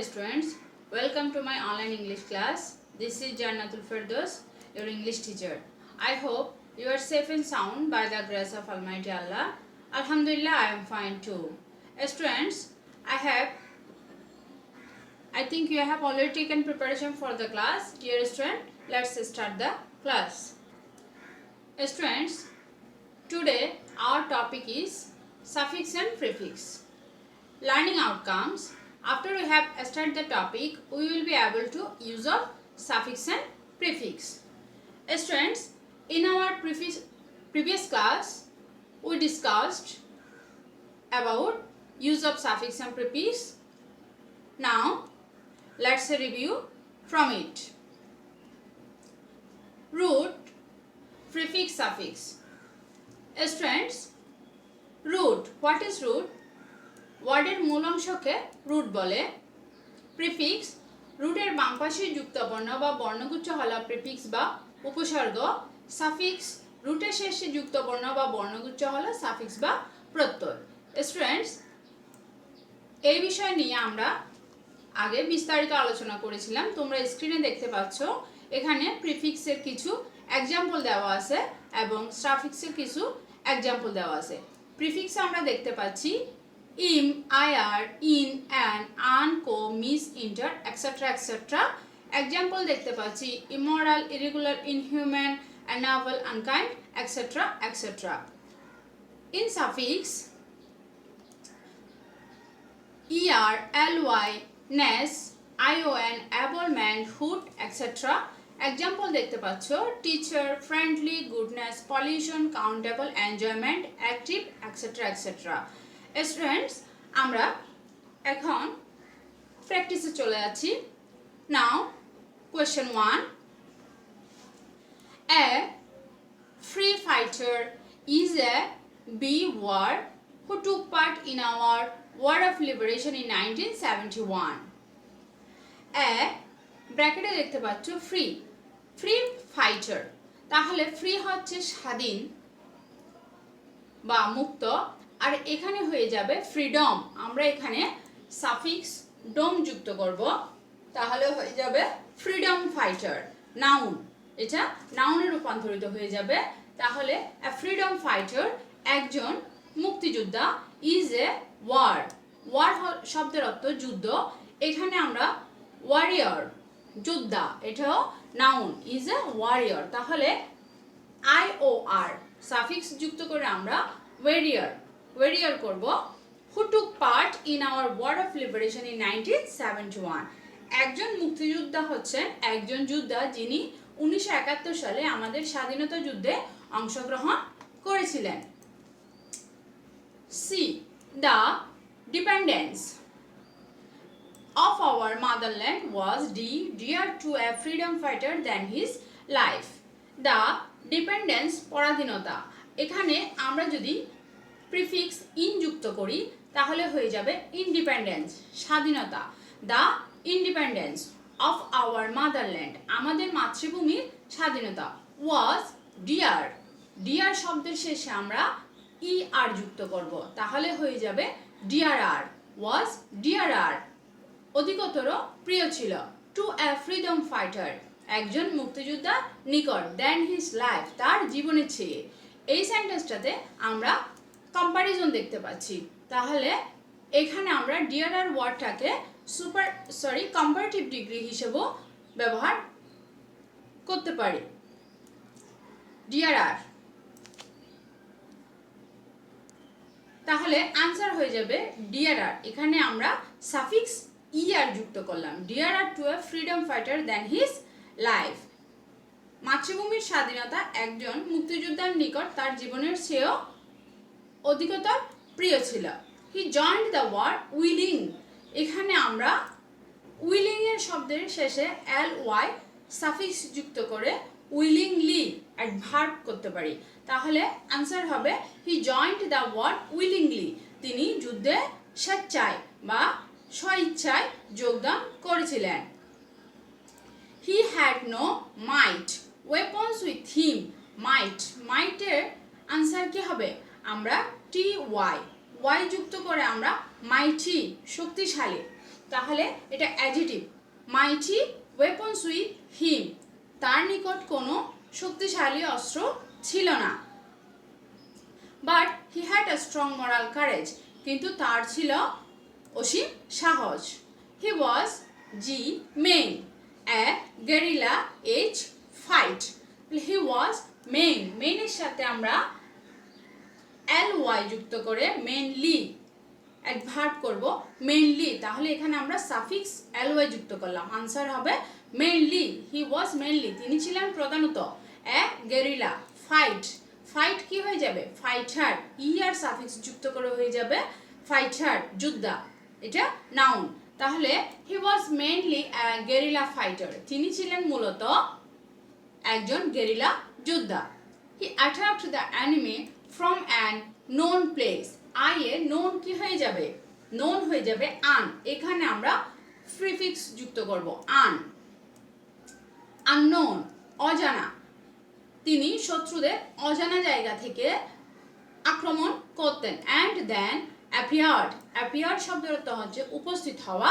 Dear students, welcome to my online English class. This is Jannatul Firdaus, your English teacher. I hope you are safe and sound by the grace of Almighty Allah. Alhamdulillah, I am fine too. Students, I think you have already taken preparation for the class. Dear student, let's start the class. Students, today our topic is suffix and prefix. Learning outcomes. After we have started the topic, we will be able to use of suffix and prefix. Students, in our previous class, we discussed about use of suffix and prefix. Now, let's review from it. Root, prefix, suffix. Students, root. What is root? ওয়ার্ডের মূল অংশকে root বলে। Prefix, রুটের বাম পাশে যুক্ত বর্ণ বা বর্ণগুচ্ছ হলো প্রিফিক্স বা উপসর্গ। সাফিক্স, রুটের শেষে যুক্ত বর্ণ বা বর্ণগুচ্ছ হলো সাফিক্স বা প্রত্যয়। স্টুডেন্টস, এই বিষয় নিয়ে আমরা আগে বিস্তারিত আলোচনা করেছিলাম। তোমরা স্ক্রিনে দেখতে পাচ্ছ এখানে প্রিফিক্সের কিছু এক্সাম্পল দেওয়া আছে এবং সাফিক্সের কিছু এক্সাম্পল দেওয়া আছে। প্রিফিক্সে আমরা দেখতে পাচ্ছি im, ir, in, an, an, co, miss, inter, etc. etc. Example দেখতে পাচ্ছি immoral, irregular, inhuman, unnovel, unkind, etc. etc. In suffix er, ly, ness, ion, able, man, hood, etc. Example দেখতে পাচ্ছ teacher, friendly, goodness, pollution, countable, enjoyment, active, etc. etc. Students, আমরা এখন প্র্যাকটিসে চলে যাচ্ছি। নাও question 1, a free fighter is a B word who took part in our war of liberation in 1971. a ব্র্যাকেটে দেখতে পাচ্ছ ফ্রি, ফ্রি ফাইটার, তাহলে free হচ্ছে স্বাধীন বা মুক্ত, আর এখানে হয়ে যাবে ফ্রিডম। আমরা এখানে সাফিক্স ডম যুক্ত করব, তাহলে হয়ে যাবে ফ্রিডম ফাইটার। নাউন, এটা নাউনে রূপান্তরিত হয়ে যাবে। তাহলে এ ফ্রিডম ফাইটার একজন মুক্তিযোদ্ধা। ইজ এ ওয়ার, ওয়ার শব্দের অর্থ যুদ্ধ। এখানে আমরা ওয়ারিয়র, যোদ্ধা, এটাও নাউন। ইজ এ ওয়ারিয়র, তাহলে IOR সাফিক্স যুক্ত করে আমরা ওয়ারিয়র, ওয়ারিয়র করব। Who took part in our war of liberation in 1971। একজন মুক্তিযোদ্ধা হচ্ছেন একজন যোদ্ধা যিনি 1971 সালে আমাদের স্বাধীনতা যুদ্ধে অংশগ্রহণ করেছিলেন। See, the dependence of our motherland was dear to a freedom fighter than his life. The dependence, পরাধীনতা। এখানে আমরা যদি প্রিফিক্স ইন যুক্ত করি তাহলে হয়ে যাবে ইন্ডিপেন্ডেন্স, স্বাধীনতা। The independence of our motherland, আমাদের মাতৃভূমির স্বাধীনতা। ওয়াজ ডিয়ার, ডিয়ার শব্দের শেষে আমরা ER যুক্ত করব, তাহলে হয়ে যাবে ডিয়ার আর। ওয়াজ ডিয়ার আর, অধিকতর প্রিয় ছিল। টু এ ফ্রিডম ফাইটার, একজন মুক্তিযোদ্ধা নিকট। দেন হিজ লাইফ, তার জীবনের চেয়ে। এই সেন্টেন্সটাতে আমরা কম্পারিজন দেখতে পাচ্ছি, তাহলে এখানে আমরা ডিয়ার আর ওয়ার্ডটাকে কম্পারেটিভ ডিগ্রি হিসেবেও ব্যবহার করতে পারি। ডিয়ার আর, তাহলে আনসার হয়ে যাবে ডিয়ার আর। এখানে আমরা সাফিক্স ER যুক্ত করলাম। Dear are to a freedom fighter then his life, মাতৃভূমির স্বাধীনতা একজন মুক্তিযোদ্ধার নিকট তার জীবনের চেয়েও অধিকতর প্রিয় ছিল। হি জয়েন্ড দ্য ওয়ার উইলিং, এখানে আমরা উইলিং এর শব্দের শেষে LY সাফিক্স যুক্ত করে উইলিংলি অ্যাডভার্ব করতে পারি, তাহলে আনসার হবে he joined the war willingly, তিনি যুদ্ধে স্বেচ্ছায় বা স্বইচ্ছায় যোগদান করেছিলেন। He had no might weapons with him, might, মাইটের আনসার কি হবে? আমরা TY, ওয়াই যুক্ত করে আমরা মাইটি, শক্তিশালী। তাহলে এটা অ্যাডজেটিভ। মাইটি ওয়েপন্স উইথ হিম, তার নিকট কোনো শক্তিশালী অস্ত্র ছিল না। But he had a strong moral courage, কিন্তু তার ছিল অসীম সাহস। হি ওয়াজ জি মেইন এ গেরিলা এজ ফাইট। হি ওয়াজ মেইন, মেইনের সাথে আমরা ly যুক্ত করে মেইনলি অ্যাডভার্ব করব মেইনলি, তাহলে এখানে আমরা সাফিক্স ly যুক্ত করলাম। আনসার হবে মেইনলি। হি ওয়াজ মেইনলি, তিনি ছিলেন প্রধানত এ গেরিলা ফাইট। ফাইট কি হয়ে যাবে? ফাইটার। আর সাফিক্স যুক্ত করে হয়ে যাবে ফাইটার, যোদ্ধা। এটা নাউন। তাহলে he was mainly a guerrilla fighter, তিনি ছিলেন মূলত একজন গেরিলা যোদ্ধা। He attacked the enemy from unknown place. Unknown কি হয়ে যাবে? নোন হয়ে যাবে আন, এখানে আমরা প্রিফিক্স যুক্ত করব আন। আননোন অজানা, তিনি শত্রুদের অজানা জায়গা থেকে আক্রমণ করতেন। অ্যান্ড দেন অ্যাপিয়ার্ড, অ্যাপিয়ার্ড শব্দের অর্থ হচ্ছে উপস্থিত হওয়া।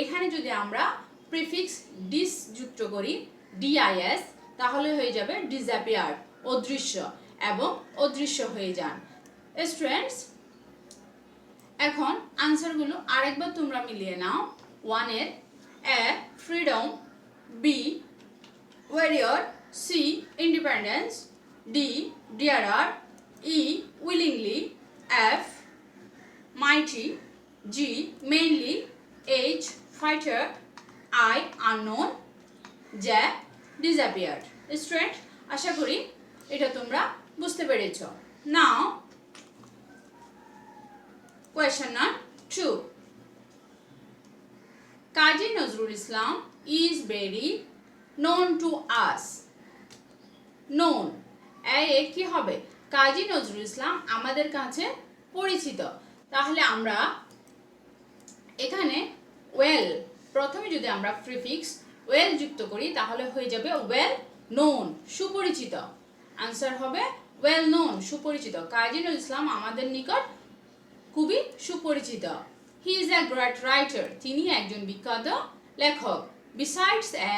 এখানে যদি আমরা প্রিফিক্স ডিস যুক্ত করি ডিআইএস, তাহলে হয়ে যাবে ডিসঅ্যাপিয়ার্ড, অদৃশ্য, এবং অদৃশ্য হয়ে যান। স্টুডেন্টস, এখন আনসারগুলো আরেকবার তোমরা মিলিয়ে নাও। 1 এর A freedom, B warrior, C independence, D dearer, E willingly, F mighty, G mainly, H fighter, I unknown, J disappeared. Student, আশা করি এটা তোমরা বুঝতে পেরেছ। নাও question number 2. Kazi Nazrul Islam is very known to us. Known কি হবে? কাজী নজরুল ইসলাম আমাদের কাছে পরিচিত। তাহলে আমরা এখানে ওয়েল, প্রথমে যদি আমরা প্রিফিক্স ওয়েল যুক্ত করি তাহলে হয়ে যাবে ওয়েল নোন, সুপরিচিত। আনসার হবে ওয়েল নোন, সুপরিচিত। কাজী নজরুল ইসলাম আমাদের নিকট খুবই সুপরিচিত। He is a great writer, তিনি একজন বিখ্যাত লেখক। Besides a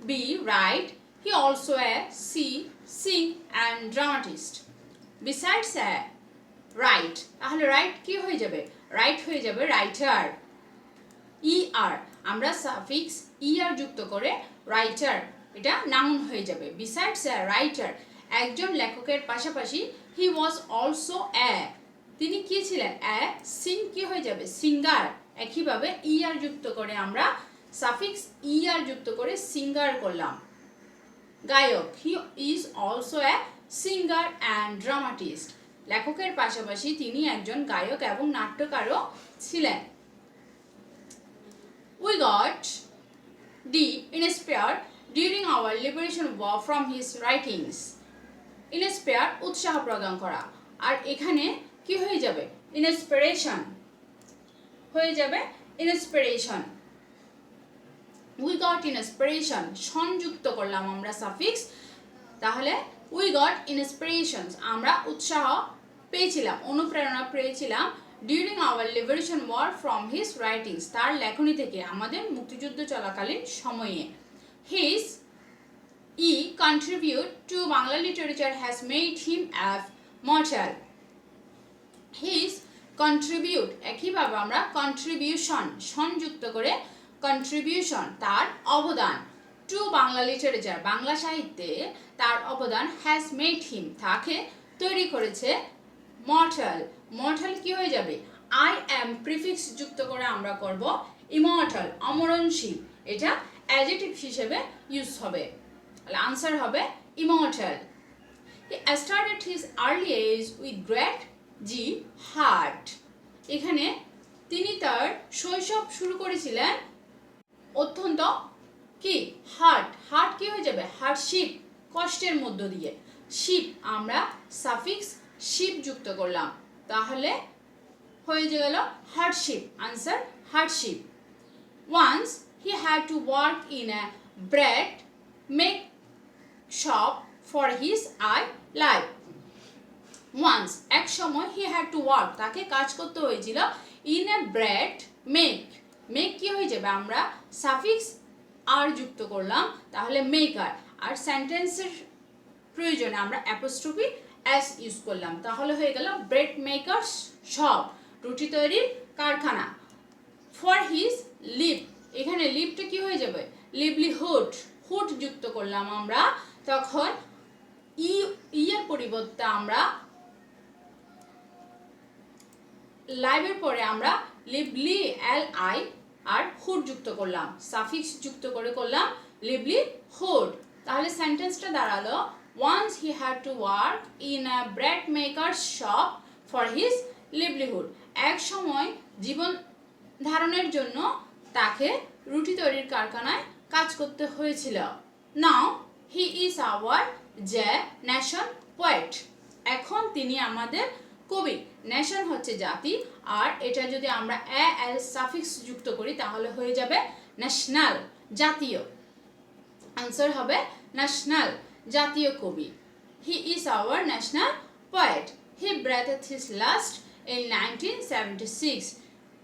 b write, he also a see sing and dramatist. Besides a write, তাহলে রাইট কি হয়ে যাবে? রাইট হয়ে যাবে রাইটার। আর আমরা সাফিক্স আর যুক্ত করে রাইটার, এটা নাউন হয়ে যাবে। বিসাইডস এ রাইটার, একজন লেখকের পাশাপাশি হি ওয়াজ অলসো এ, তিনি কি ছিলেন? এ সিং কি হয়ে যাবে? সিঙ্গার। একইভাবে আর যুক্ত করে আমরা সাফিক্স আর যুক্ত করে সিঙ্গার করলাম, গায়ক। He is also a singer and dramatist, লেখকের পাশাপাশি তিনি একজন গায়ক এবং নাট্যকারও ছিলেন। We got the inspired during our liberation war from his writings. Inspire উৎসাহ প্রদান করা, আর এখানে কি হয়ে যাবে? ইন্সপিরেশন হয়ে যাবে ইন্সপিরেশন। উই গট ইন্সপিরেশন, সংযুক্ত করলাম আমরা সাফিক্স, তাহলে উই গট ইন্সপিরেশনস, আমরা উৎসাহ পেয়েছিলাম, অনুপ্রেরণা পেয়েছিলাম during our liberation war from his writings, তার লেখনী থেকে, আমাদের মুক্তিযুদ্ধ চলাকালীন সময়ে। His contribute to Bangla literature has made him a mortal. His contribute, একইভাবে আমরা contribution সংযুক্ত করে contribution, তার অবদান, to বাংলা লিটারেচার, বাংলা সাহিত্যে তার অবদান, has made him, তাকে তৈরি করেছে, mortal। mortal কি হয়ে যাবে? I am prefix যুক্ত করে আমরা করব immortal, অমরণশীল, এটা অ্যাডজেক্টিভ হিসেবে ইউজ হবে। তাহলে আনসার হবে immortal. He started his early age with great heart. এখানে তিনি তার শৈশব শুরু করেছিলেন অত্যন্ত কি? হার্ট। হার্ট কি হয়ে যাবে? হার্ডশিপ, কষ্টের মধ্য দিয়ে। শিপ, আমরা সাফিক্স শিপ যুক্ত করলাম, তাহলে হয়ে গেল hardship. Answer hardship. Once he had to work in a bread make shop for his life. Once, এক সময় he had to work, তাকে কাজ করতে হয়েছিল, in a bread make, make কি হয়ে যাবে, আমরা সাফিক্স আর যুক্ত করলাম তাহলে মেকার, আর সেন্টেন্সের প্রয়োজনে আমরা অ্যাপোস্ট্রফি এস ইউজ করলাম তাহলে হয়ে গেল ব্রেড মেকার্স শপ, রুটি তৈরির কারখানা। ফর হিজ লিভ, এখানে লিভটা কি হয়ে যাবে, লিভলিহুড, হুড যুক্ত করলাম আমরা, তখন এর পরিবর্তে আমরা লাইভের পরে আমরা লিভলি এল আই আর হুড যুক্ত করলাম, সাফিক্স যুক্ত করে করলাম লিভলি হুড। তাহলে সেন্টেন্সটা দাঁড়ালো once he had to work in a bread maker's shop for his livelihood, এক সময় জীবন ধারণের জন্য তাকে রুটি তৈরির কারখানায় কাজ করতে হয়েছিল। নাও হি ইজ আওয়ার যে ন্যাশন পোয়েট, এখন তিনি আমাদের কবি। নেশন হচ্ছে জাতি, আর এটা যদি আমরা এ এল সাফিক্স যুক্ত করি তাহলে হয়ে যাবে ন্যাশনাল, জাতীয়। আনসার হবে ন্যাশনাল, জাতীয় কবি। He is our national poet. He breathed his last in 1976,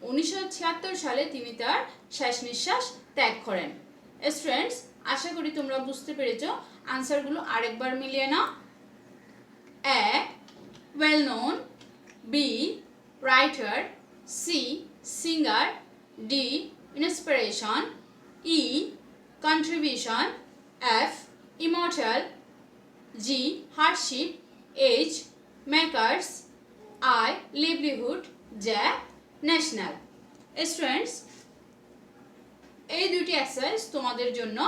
1976 সালে তিনি তার শেষ নিঃশ্বাস ত্যাগ করেন। স্টুডেন্টস, আশা করি তোমরা বুঝতে পেরেছো। আনসারগুলো আরেকবার মিলিয়ে নাও। এ well known, B writer, C singer, D inspiration, E contribution, F immortal, G hardship, H makers, I livelihood, J national. Students, এই দুটি এক্সারসাইজ তোমাদের জন্য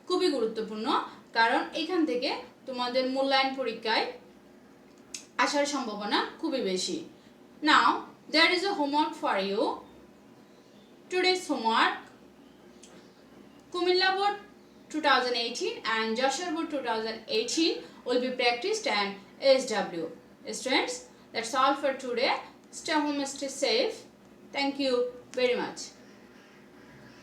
খুবই গুরুত্বপূর্ণ, কারণ এখান থেকে তোমাদের মূল্যায়ন পরীক্ষায় আসার সম্ভাবনা খুবই বেশি। Now there is a homework for you. Today's homework, Kumilla Board 2018 and Joshua Board 2018 will be practiced and SW. Students, that's all for today. Stay home, stay safe. Thank you very much.